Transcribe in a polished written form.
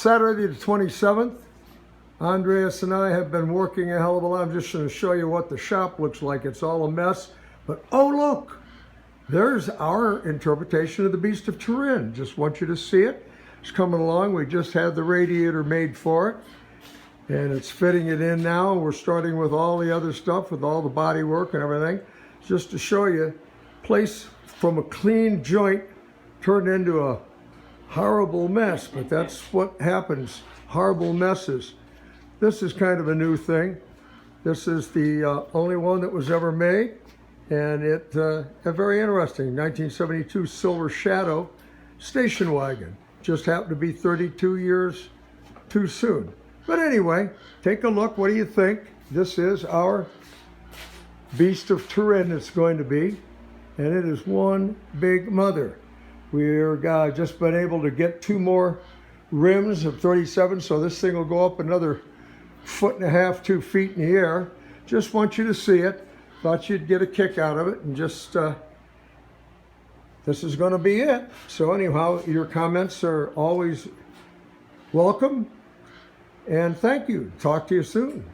Saturday the 27th. Andreas and I have been working a hell of a lot. I'm just going to show you what the shop looks like. It's all a mess. But oh look, there's our interpretation of the Beast of Turin. Just want you to see it. It's coming along. We just had the radiator made for it. And it's fitting it in now. We're starting with all the other stuff, with all the body work and everything. Just to show you, place from a clean joint turned into a horrible mess. But that's what happens, horrible messes. This is kind of a new thing. This is the only one that was ever made. And it very interesting, 1972 Silver Shadow station wagon. Just happened to be 32 years too soon. But anyway, take a look. What do you think? This is our Beast of Turin it's going to be. And it is one big mother. We're just been able to get 2 more rims of 37, so this thing will go up another 1.5 to 2 feet in the air. Just want you to see it. Thought you'd get a kick out of it, and just this is going to be it. So anyhow, your comments are always welcome, and thank you. Talk to you soon.